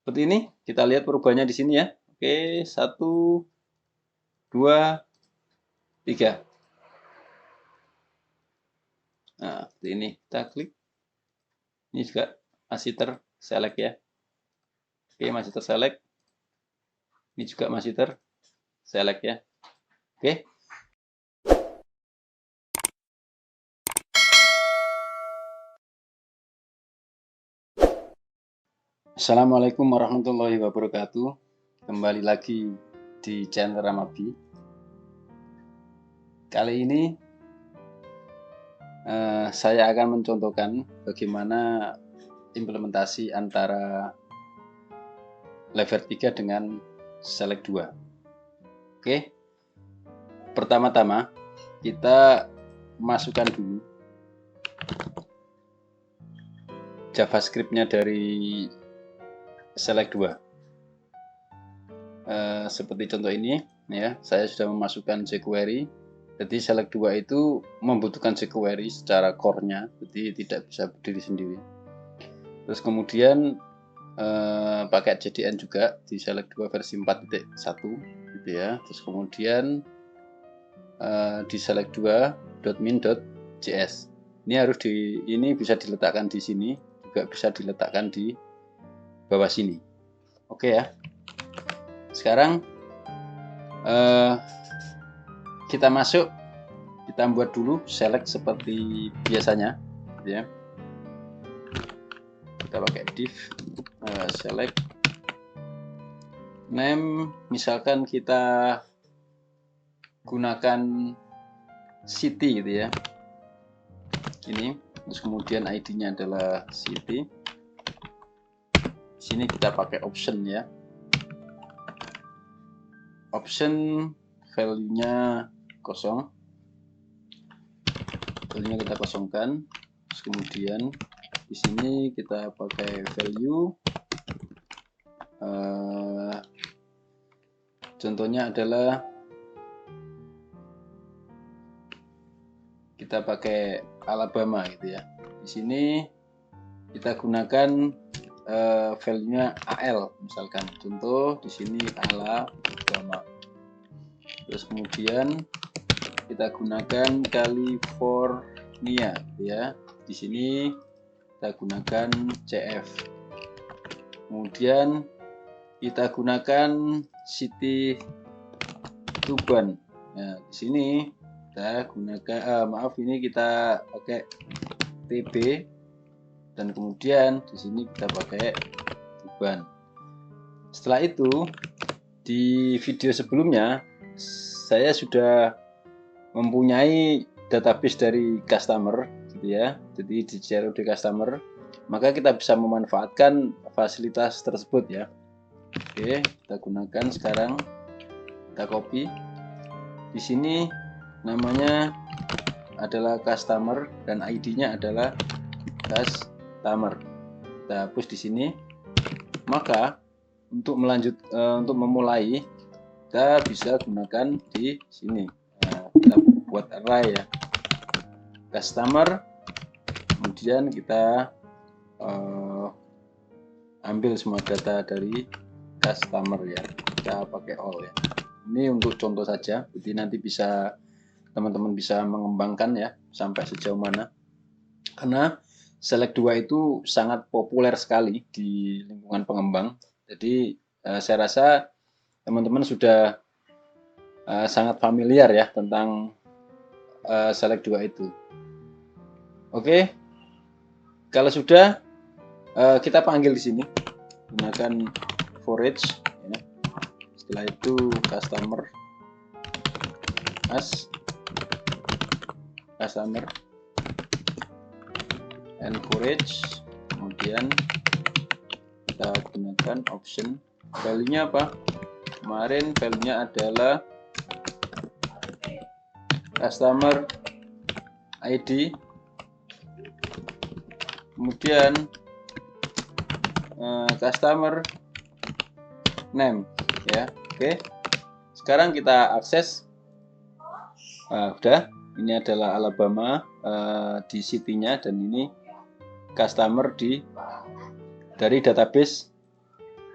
Seperti ini, kita lihat perubahannya di sini ya. Oke, 1, 2, 3. Nah, seperti ini. Kita klik. Ini juga masih terselect ya. Oke, masih terselect. Ini juga masih terselect ya. Oke. Assalamualaikum warahmatullahi wabarakatuh. Kembali lagi di channel Ramabi. Kali ini saya akan mencontohkan bagaimana implementasi antara lever 3 dengan select 2. Oke. Pertama-tama kita masukkan dulu JavaScript-nya dari select 2. Seperti contoh ini ya, saya sudah memasukkan jQuery. Jadi select 2 itu membutuhkan jQuery secara core-nya, jadi tidak bisa berdiri sendiri. Terus kemudian pakai JDN juga di select 2 versi 4.1 gitu ya. Terus kemudian di select 2.min.js. Ini bisa diletakkan di sini, juga bisa diletakkan di bawah sini. Oke ya. Sekarang kita masuk, kita buat dulu select seperti biasanya gitu ya. Kita pakai div select name, misalkan kita gunakan city gitu ya. Ini, terus kemudian ID-nya adalah city. Di sini kita pakai option ya. Option value-nya kosong. Value-nya kita kosongkan. Terus kemudian di sini kita pakai value. Contohnya adalah kita pakai Alabama gitu ya. Di sini kita gunakan value-nya AL misalkan. Contoh di sini Alabama. Terus kemudian kita gunakan California gitu ya. Di sini kita gunakan CF. Kemudian kita gunakan city Tuban. Nah, di sini kita gunakan ini kita pakai TB, dan kemudian di sini kita pakai Tuban. Setelah itu di video sebelumnya saya sudah mempunyai database dari customer gitu ya. Jadi di CRUD customer, maka kita bisa memanfaatkan fasilitas tersebut ya. Oke, kita gunakan sekarang. Kita copy. Di sini namanya adalah customer dan ID-nya adalah customer. Kita hapus di sini. Maka untuk memulai kita bisa gunakan di sini. Nah, kita buat array ya. Customer. Kemudian kita ambil semua data dari customer ya. Kita pakai all ya. Ini untuk contoh saja, jadi nanti bisa teman-teman bisa mengembangkan ya sampai sejauh mana. Karena select 2 itu sangat populer sekali di lingkungan pengembang. Jadi saya rasa teman-teman sudah sangat familiar ya tentang select 2 itu. Oke. Kalau sudah kita panggil di sini gunakan for each ya. Setelah itu customer encourage, kemudian kita gunakan option. Value-nya apa? Kemarin value-nya adalah customer ID, kemudian customer name ya. Oke. Sekarang kita akses. Udah, ini adalah Alabama di city-nya, dan ini customer dari database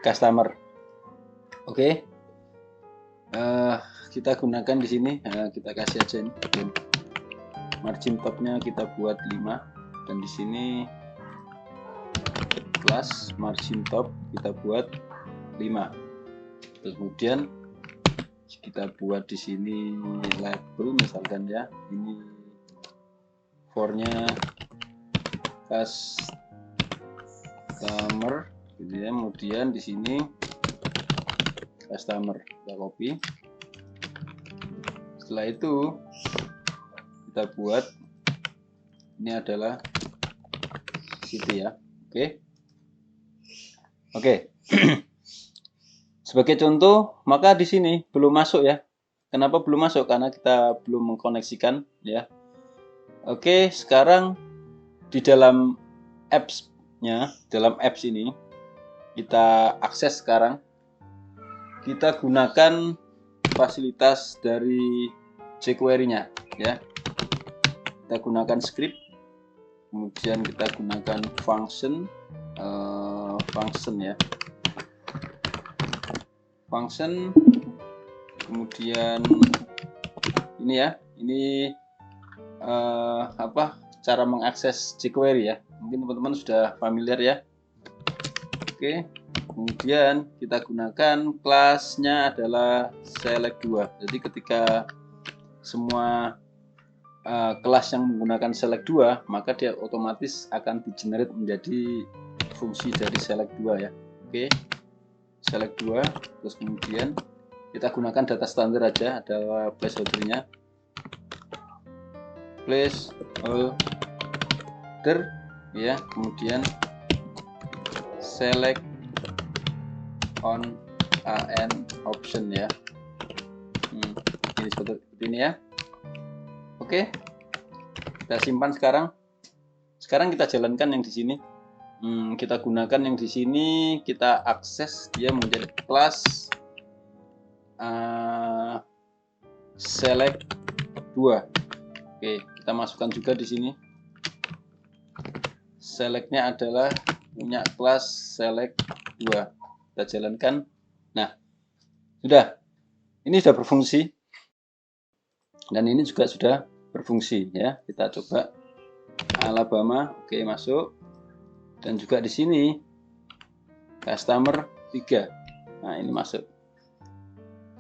customer. Oke. Kita gunakan di sini, kita kasih aja ini. Margin topnya kita buat 5, dan di sini kelas margin top kita buat 5. Terus kemudian kita buat di sini label misalkan ya, ini for-nya customer gitu ya. Kemudian di sini customer kita copy. Setelah itu kita buat ini adalah city ya. Oke. Sebagai contoh, maka di sini belum masuk ya. Kenapa belum masuk? Karena kita belum mengkoneksikan ya. Oke, sekarang di dalam apps-nya, dalam apps ini kita akses sekarang. Kita gunakan fasilitas dari jQuery-nya ya. Kita gunakan script, kemudian kita gunakan function ya. Function, kemudian ini ya, ini cara mengakses jQuery ya. Mungkin teman-teman sudah familiar ya. Oke, kemudian kita gunakan kelasnya adalah select2. Jadi ketika semua kelas yang menggunakan select2, maka dia otomatis akan di-generate menjadi fungsi dari select2 ya. Oke, select2, terus kemudian kita gunakan data standar aja, ada placeholder-nya, placeholder ya, kemudian select on an option ya. Ini seperti ini ya. Oke, kita simpan sekarang. Sekarang kita jalankan yang di sini. Kita gunakan yang di sini, kita akses dia menjadi kelas select2. Oke, kita masukkan juga di sini. Selectnya adalah punya kelas select2. Kita jalankan. Nah, sudah. Ini sudah berfungsi. Dan ini juga sudah berfungsi ya. Kita coba Alabama. Oke, masuk. Dan juga di sini customer 3. Nah, ini masuk.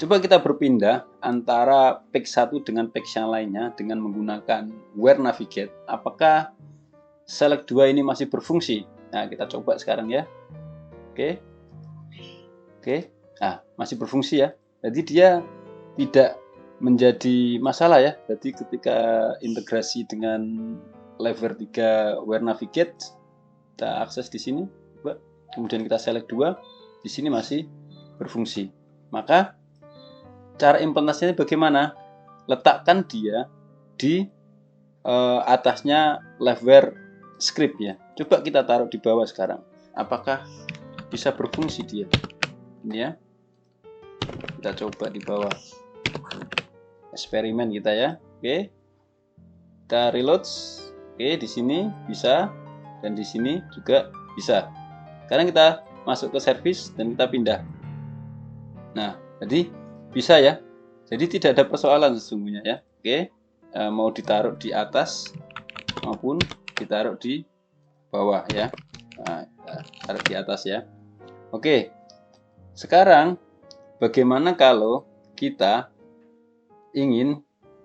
Coba kita berpindah antara page 1 dengan page yang lainnya dengan menggunakan where navigate. Apakah select 2 ini masih berfungsi? Nah, kita coba sekarang ya. Oke. Nah, masih berfungsi ya. Jadi dia tidak menjadi masalah ya. Jadi ketika integrasi dengan level 3 where navigate, kita akses di sini, kemudian kita select 2, di sini masih berfungsi. Maka cara implementasinya bagaimana? Letakkan dia di atasnya level script ya. Coba kita taruh di bawah sekarang. Apakah bisa berfungsi dia? Ini ya. Kita coba di bawah. Eksperimen kita ya. Oke. Kita reload. Oke, di sini bisa. Dan di sini juga bisa. Sekarang kita masuk ke service dan kita pindah. Nah, jadi bisa ya. Jadi tidak ada persoalan sesungguhnya ya. Oke, mau ditaruh di atas maupun ditaruh di bawah ya. Nah, taruh di atas ya. Oke, sekarang bagaimana kalau kita ingin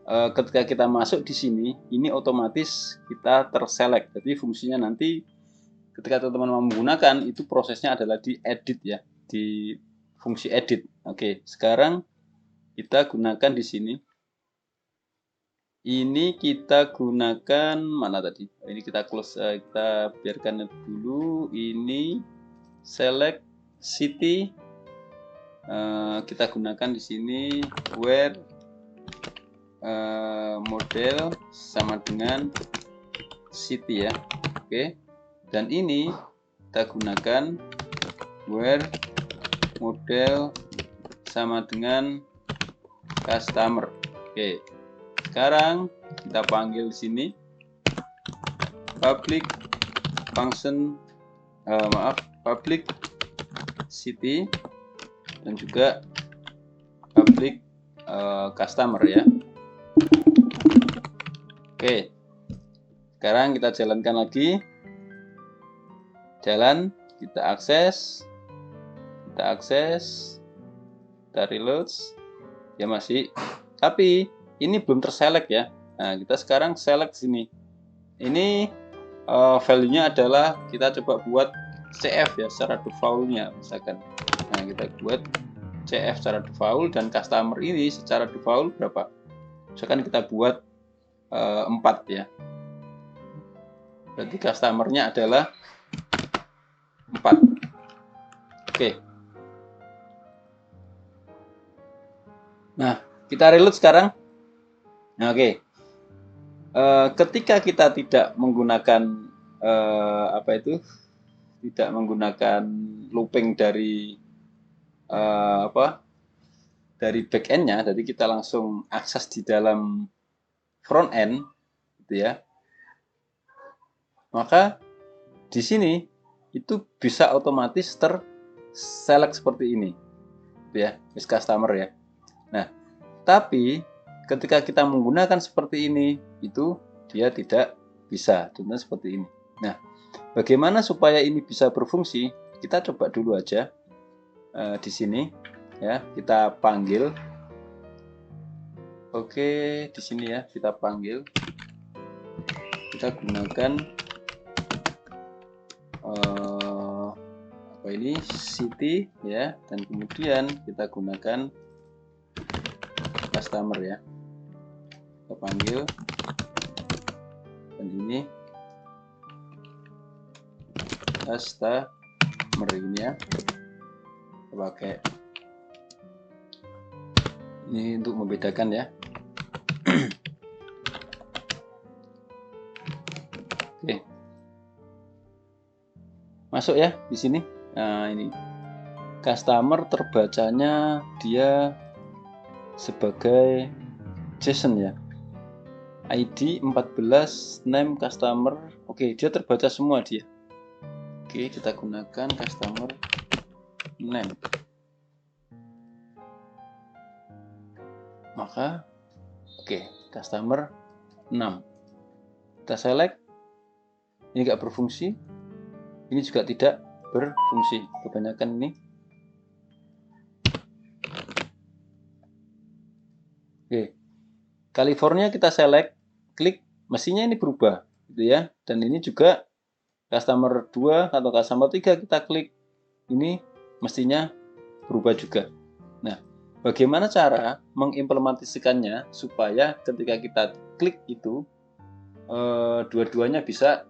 ketika kita masuk di sini, ini otomatis kita terselect. Jadi fungsinya nanti ketika teman-teman mau menggunakan, itu prosesnya adalah di edit ya, di fungsi edit. Oke, sekarang kita gunakan di sini. Ini kita gunakan mana tadi? Ini kita close, kita biarkan dulu. Ini select city. Kita gunakan di sini where model sama dengan city ya. Oke, dan ini kita gunakan where model sama dengan customer. Oke, sekarang kita panggil di sini public function, public city dan juga public customer ya. Oke, sekarang kita jalankan lagi. Jalan, kita akses, kita reload, ya masih, tapi ini belum terselect ya. Nah, kita sekarang select sini. Ini value-nya adalah kita coba buat CF ya secara default-nya misalkan. Nah, kita buat CF secara default dan customer ini secara default berapa? Misalkan kita buat 4 ya. Berarti customer-nya adalah 4. Oke. Nah, kita reload sekarang. Nah, oke. Ketika kita tidak menggunakan tidak menggunakan looping dari dari back end-nya, jadi kita langsung akses di dalam front end gitu ya. Maka di sini itu bisa otomatis terselect seperti ini gitu ya, with customer ya. Nah, tapi ketika kita menggunakan seperti ini itu dia tidak bisa, contohnya seperti ini. Nah, bagaimana supaya ini bisa berfungsi? Kita coba dulu aja di sini ya, kita panggil. Oke, di sini ya kita panggil, kita gunakan ini city ya, dan kemudian kita gunakan customer ya, kita panggil, dan ini customer ini ya, kita pakai ini untuk membedakan ya. Oke, masuk ya di sini. Nah, ini customer terbacanya dia sebagai JSON ya, ID 14, name customer. Oke, dia terbaca semua dia. Oke, kita gunakan customer name. Maka oke, customer 6. Kita select. Ini nggak berfungsi. Ini juga tidak berfungsi. Kebanyakan ini. Oke. California kita select, klik, mestinya ini berubah gitu ya. Dan ini juga customer 2 atau customer 3 kita klik, ini mestinya berubah juga. Nah, bagaimana cara mengimplementasikannya supaya ketika kita klik itu dua-duanya bisa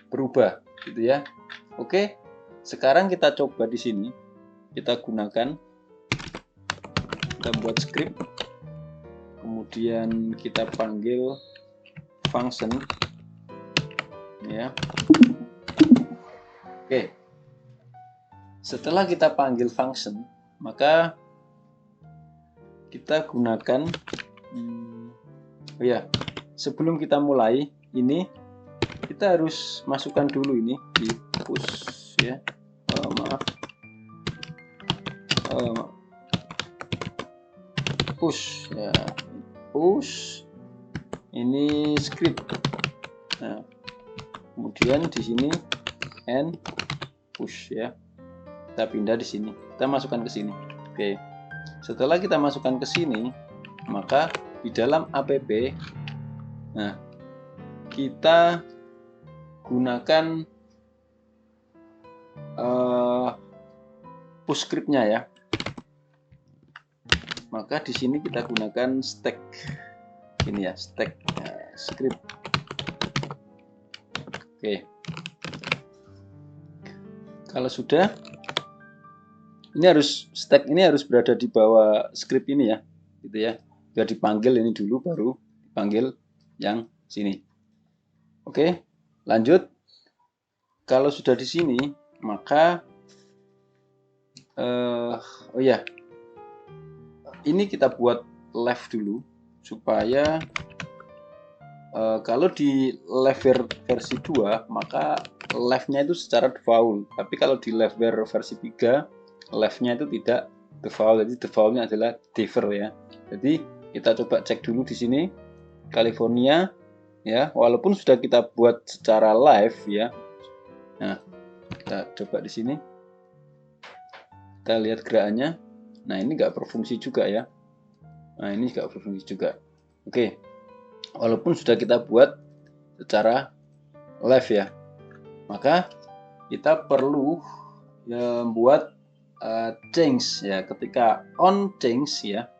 berubah gitu ya. Oke, sekarang kita coba di sini, kita gunakan, kita buat script, kemudian kita panggil function ya. Oke, setelah kita panggil function, maka kita gunakan sebelum kita mulai ini kita harus masukkan dulu ini di push ya. Push ya, push ini script. Nah, kemudian di sini and push ya, kita pindah di sini, kita masukkan ke sini. Oke, setelah kita masukkan ke sini, maka di dalam app, nah kita gunakan push scriptnya ya. Maka di sini kita gunakan stack ini ya, stack script. Oke, kalau sudah, ini harus stack ini harus berada di bawah script ini ya, gitu ya. Biar dipanggil ini dulu, baru dipanggil yang sini. Oke, lanjut. Kalau sudah di sini, maka ini kita buat left dulu supaya kalau di left versi 2 maka left-nya itu secara default, tapi kalau di left versi 3 left-nya itu tidak default, jadi default-nya adalah diver ya. Jadi kita coba cek dulu di sini California ya, walaupun sudah kita buat secara live ya. Nah, kita coba di sini, kita lihat gerakannya. Nah, ini nggak berfungsi juga ya. Nah, ini nggak berfungsi juga. Oke, walaupun sudah kita buat secara live ya, maka kita perlu membuat change ya. Ketika on change ya,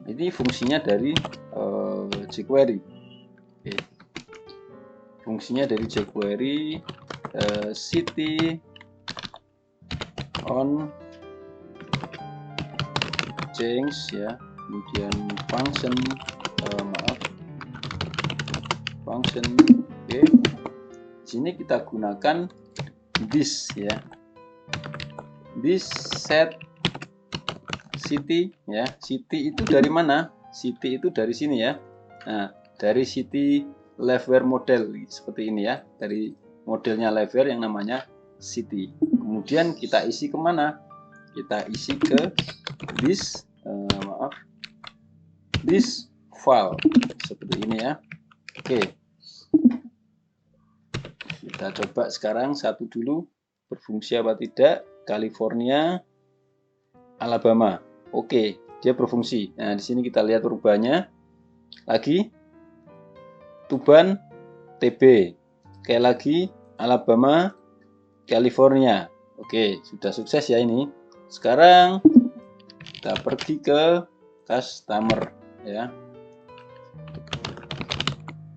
ini fungsinya dari jQuery. Oke. Fungsinya dari jQuery city on change ya, kemudian function function. Oke. Di sini kita gunakan this ya, this set city ya. City itu dari mana? City itu dari sini ya. Nah, dari city liveware model seperti ini ya, dari modelnya liveware yang namanya city. Kemudian kita isi kemana? Kita isi ke this this file seperti ini ya. Oke, kita coba sekarang satu dulu berfungsi apa tidak. California, Alabama. Oke, dia berfungsi. Nah, di sini kita lihat perubahannya. Lagi Tuban, TB. Kayak lagi Alabama, California. Oke, sudah sukses ya ini. Sekarang kita pergi ke customer ya.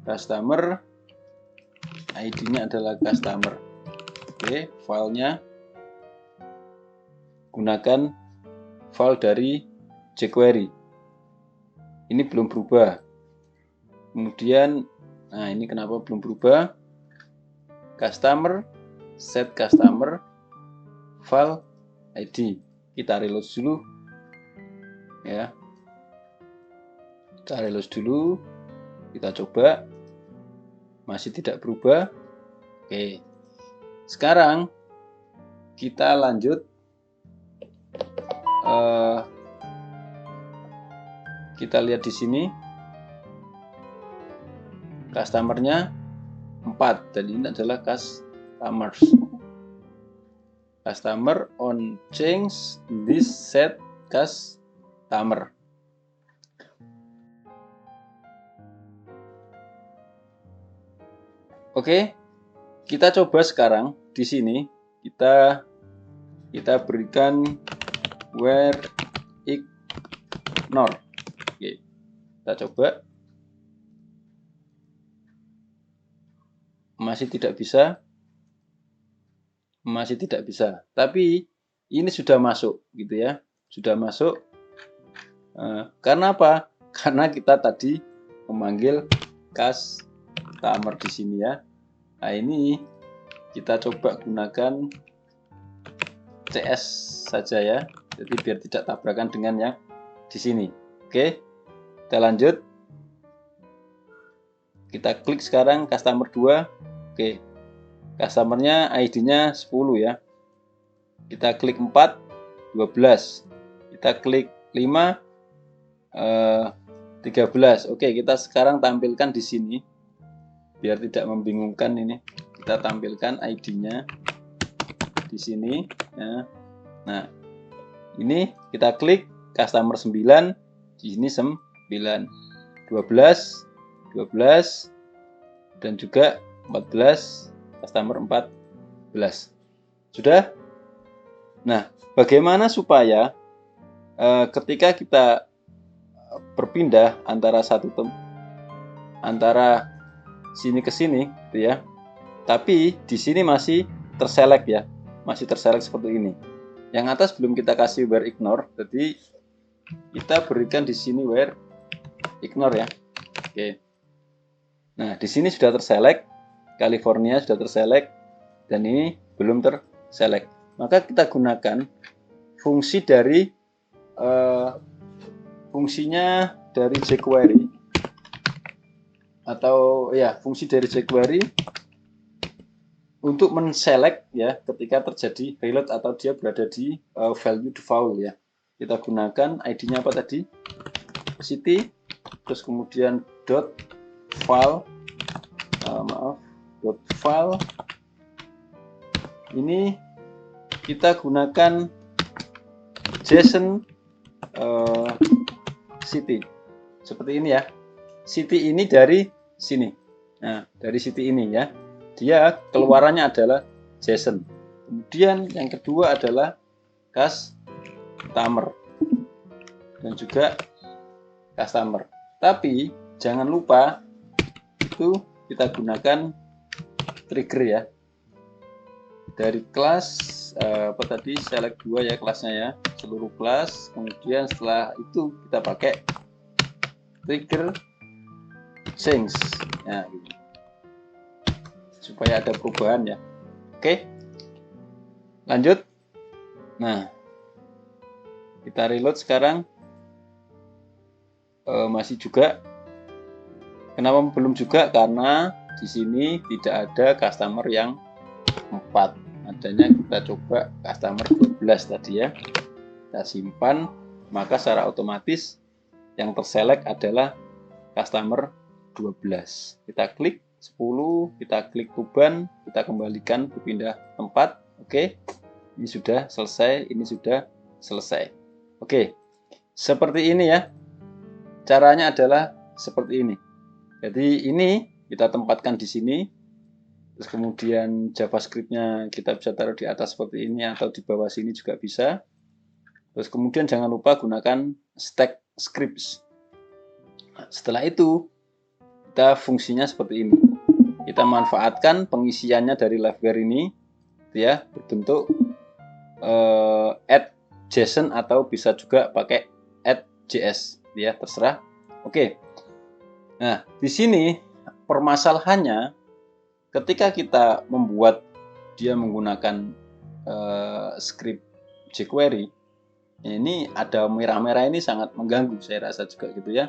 Customer, ID-nya adalah customer. Oke, filenya gunakan file dari jQuery. Ini belum berubah. Kemudian, nah ini kenapa belum berubah? Customer, set customer, file ID. Kita reload dulu. Ya. Kita reload dulu. Kita coba. Masih tidak berubah. Oke. Sekarang kita lanjut. Kita lihat di sini customernya 4 dan ini adalah customers. Customer on change this set customer. Oke, kita coba sekarang di sini kita berikan where ignore. Oke, kita coba. Masih tidak bisa. Masih tidak bisa. Tapi ini sudah masuk gitu ya. Sudah masuk. Karena apa? Karena kita tadi memanggil customer di sini ya. Nah, ini kita coba gunakan CS saja ya. Jadi biar tidak tabrakan dengan yang di sini. Oke. Kita lanjut. Kita klik sekarang customer 2. Oke. Customernya ID-nya 10 ya. Kita klik 4, 12. Kita klik 5, 13. Oke, kita sekarang tampilkan di sini. Biar tidak membingungkan ini. Kita tampilkan ID-nya di sini ya. Nah, ini kita klik customer 9, di sini 9, 12, 12 dan juga 14, customer 14. Sudah? Nah, bagaimana supaya ketika kita berpindah antara sini ke sini gitu ya. Tapi di sini masih terselect ya. Masih terselect seperti ini. Yang atas belum kita kasih where ignore, jadi kita berikan di sini where ignore ya. Oke. Nah, di sini sudah terselect, California sudah terselect, dan ini belum terselect. Maka kita gunakan fungsi dari fungsinya dari jQuery atau ya fungsi dari jQuery untuk men-select ya ketika terjadi reload atau dia berada di value default ya. Kita gunakan ID-nya apa tadi? City, terus kemudian dot file, dot file. Ini kita gunakan JSON city seperti ini ya. City ini dari sini. Nah, dari city ini ya. Dia keluarannya adalah JSON. Kemudian yang kedua adalah customer dan juga customer. Tapi jangan lupa itu kita gunakan trigger ya. Dari kelas apa tadi, select 2 ya kelasnya ya, seluruh kelas. Kemudian setelah itu kita pakai trigger change ya, gitu, supaya ada perubahan ya. Oke, lanjut. Nah, kita reload sekarang. Masih juga. Kenapa belum juga? Karena di sini tidak ada customer yang 4. Adanya kita coba customer 12 tadi ya. Kita simpan, maka secara otomatis yang terselect adalah customer 12. Kita klik 10, kita klik tuban, kita kembalikan ke pindah tempat. Oke. Ini sudah selesai, ini sudah selesai. Oke. Seperti ini ya. Caranya adalah seperti ini. Jadi ini kita tempatkan di sini. Terus kemudian JavaScript-nya kita bisa taruh di atas seperti ini atau di bawah sini juga bisa. Terus kemudian jangan lupa gunakan stack scripts. Setelah itu kita fungsinya seperti ini. Kita manfaatkan pengisiannya dari liveware ini ya, berbentuk add JSON atau bisa juga pakai add JS ya, terserah. Oke. Nah, di sini permasalahannya ketika kita membuat dia menggunakan script jQuery, ini ada merah-merah, ini sangat mengganggu saya rasa juga gitu ya.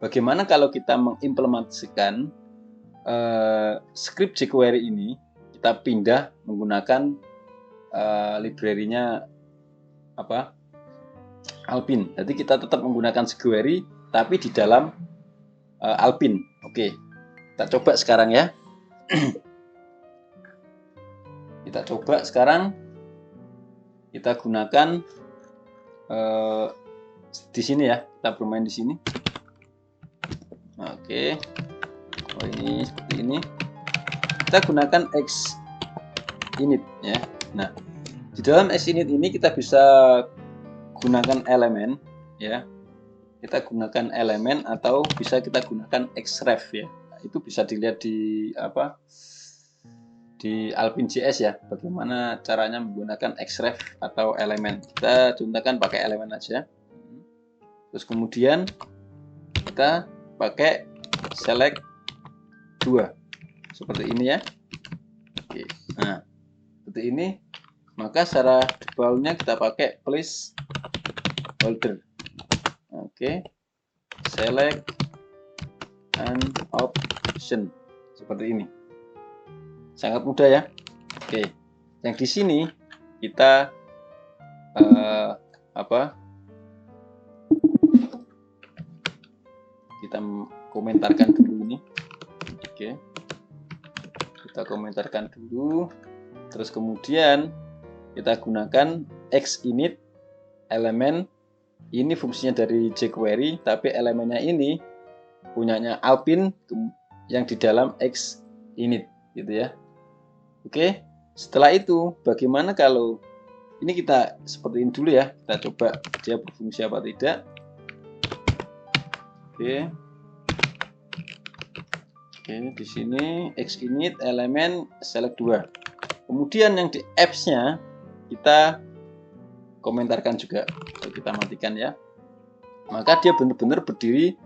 Bagaimana kalau kita mengimplementasikan script jQuery ini, kita pindah menggunakan library-nya apa? Alpine. Jadi kita tetap menggunakan jQuery tapi di dalam Alpine. Oke. Kita coba sekarang ya. Kita coba sekarang. Kita gunakan di sini ya. Kita bermain di sini. Oke. Oh, ini seperti ini. Kita gunakan xinit ya. Nah, di dalam xinit ini kita bisa gunakan elemen ya. Kita gunakan elemen atau bisa kita gunakan xref ya. Itu bisa dilihat di apa? Di Alpine.js ya. Bagaimana caranya menggunakan xref atau elemen. Kita contohkan pakai elemen aja. Terus kemudian kita pakai select 2. Seperti ini ya. Oke. Nah, seperti ini. Maka secara defaultnya kita pakai place holder. Oke, select an option seperti ini. Sangat mudah ya. Oke, yang di sini kita kita komentarkan dulu ini. Oke, kita komentarkan dulu. Terus kemudian kita gunakan xinit elemen. Ini fungsinya dari jQuery, tapi elemennya ini punyanya Alpine yang di dalam xinit gitu ya. Oke, setelah itu bagaimana kalau ini kita seperti ini dulu ya. Kita coba dia berfungsi apa tidak. Oke. Oke, di sini xinit elemen select 2. Kemudian yang di apps-nya kita komentarkan juga. Kita matikan ya. Maka dia benar-benar berdiri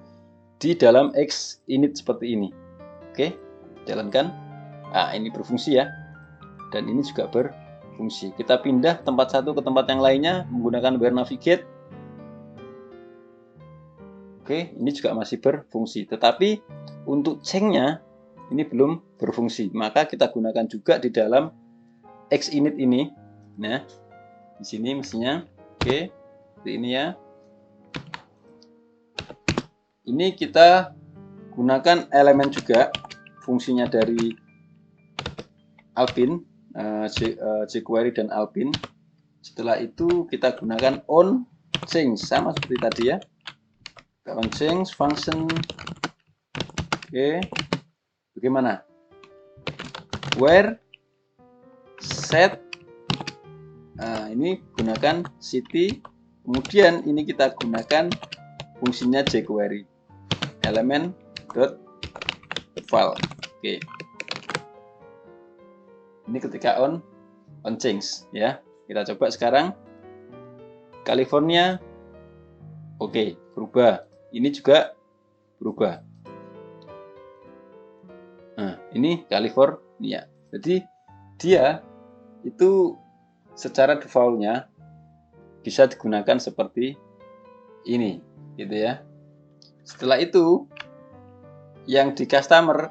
di dalam xinit seperti ini. Oke, jalankan. Nah, ini berfungsi ya. Dan ini juga berfungsi. Kita pindah tempat satu ke tempat yang lainnya menggunakan where navigate. Oke, ini juga masih berfungsi. Tetapi untuk change-nya ini belum berfungsi. Maka kita gunakan juga di dalam Xinit ini. Nah, di sini mestinya oke, seperti ini ya. Ini kita gunakan elemen juga, fungsinya dari Alpin, jQuery dan Alpin. Setelah itu kita gunakan on change, sama seperti tadi ya. On change function. Oke, bagaimana? Where set. Nah, ini gunakan city. Kemudian ini kita gunakan fungsinya jQuery. Elemen dot file. Oke. Ini ketika on change ya. Kita coba sekarang. California. Oke, berubah. Ini juga berubah. Nah, ini California. Jadi dia itu secara defaultnya bisa digunakan seperti ini, gitu ya. Setelah itu, yang di customer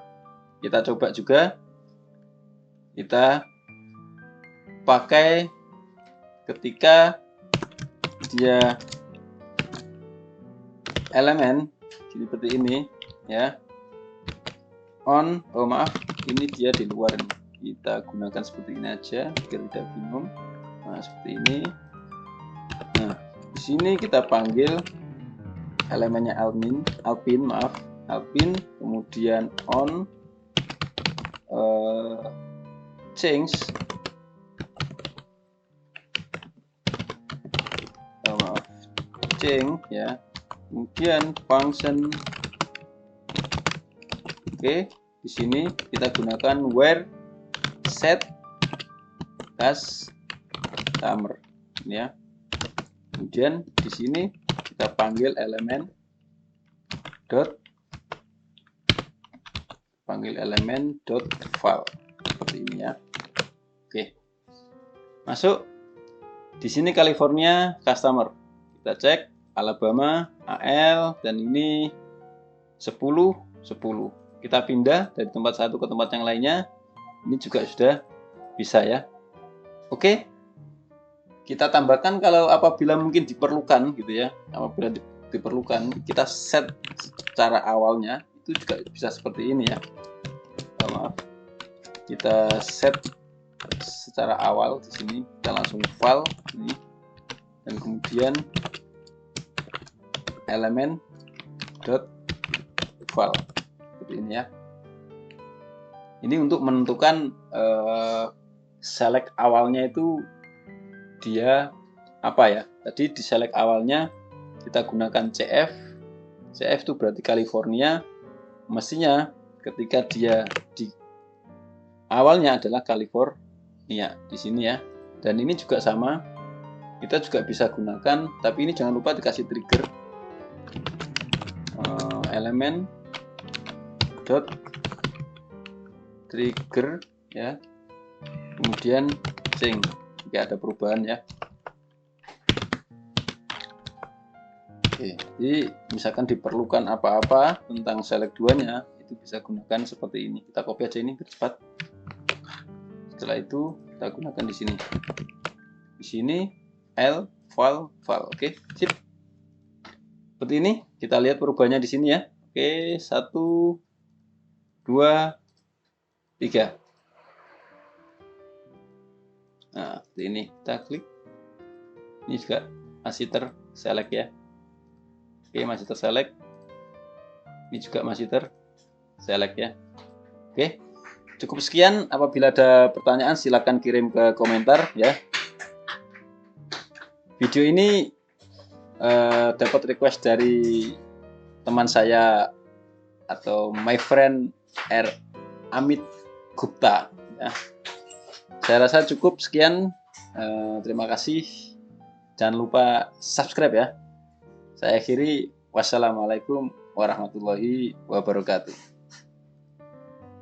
kita coba juga, kita pakai ketika dia elemen seperti ini ya. On, oh maaf, ini dia di luar. Kita gunakan seperti ini aja biar tidak bingung. Nah, seperti ini. Nah, di sini kita panggil elemennya Alpin, kemudian on change, change ya, kemudian function. Oke, di sini kita gunakan where set customer ya. Kemudian di sini kita panggil elemen dot file seperti ini ya. Oke, masuk di sini California customer. Kita cek Alabama AL dan ini 10. Kita pindah dari tempat satu ke tempat yang lainnya. Ini juga sudah bisa ya. Oke, kita tambahkan kalau apabila mungkin diperlukan gitu ya. Apabila diperlukan, kita set secara awalnya itu juga bisa seperti ini ya. Maaf, kita set secara awal di sini. Kita langsung file ini dan kemudian elemen dot file seperti ini ya. Ini untuk menentukan select awalnya itu dia apa ya. Tadi di select awalnya kita gunakan CF itu berarti California. Mestinya ketika dia di awalnya adalah California di sini ya. Dan ini juga sama, kita juga bisa gunakan, tapi ini jangan lupa dikasih trigger elemen dot trigger ya, kemudian change jika ada perubahan ya. Oke, jadi misalkan diperlukan apa-apa tentang select 2-nya, itu bisa gunakan seperti ini. Kita copy aja ini biar cepat. Setelah itu kita gunakan di sini. Di sini file. Oke, sip. Seperti ini, kita lihat perubahannya di sini ya. Oke, 1 2 3. Nah, seperti ini. Kita klik. Ini juga masih terselect ya. Oke, masih terselect. Ini juga masih terselect ya. Oke, cukup sekian. Apabila ada pertanyaan silakan kirim ke komentar ya. Video ini dapat request dari teman saya atau my friend Amit Gupta ya. Saya rasa cukup sekian. Terima kasih. Jangan lupa subscribe ya. Saya akhiri. Wassalamualaikum warahmatullahi wabarakatuh.